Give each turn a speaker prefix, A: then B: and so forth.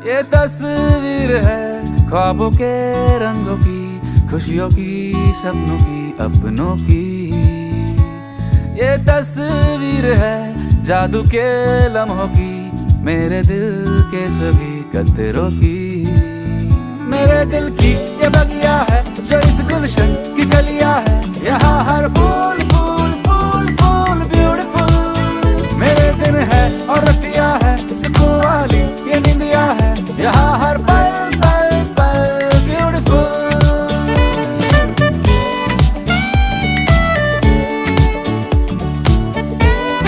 A: ये तस्वीर है ख्वाबों के रंगों की, खुशियों की, सपनों की, अपनों की। ये तस्वीर है जादू के लम्हों की, मेरे दिल के सभी कतरों की। मेरे दिल की ये बगिया है जो इस गुलशन की कलियां है, यहाँ हर फूल फूल फूल फूल ब्यूटीफुल। मेरे दिन है और रतिया है, सुकून वाली ये निंदिया है, यहाँ हर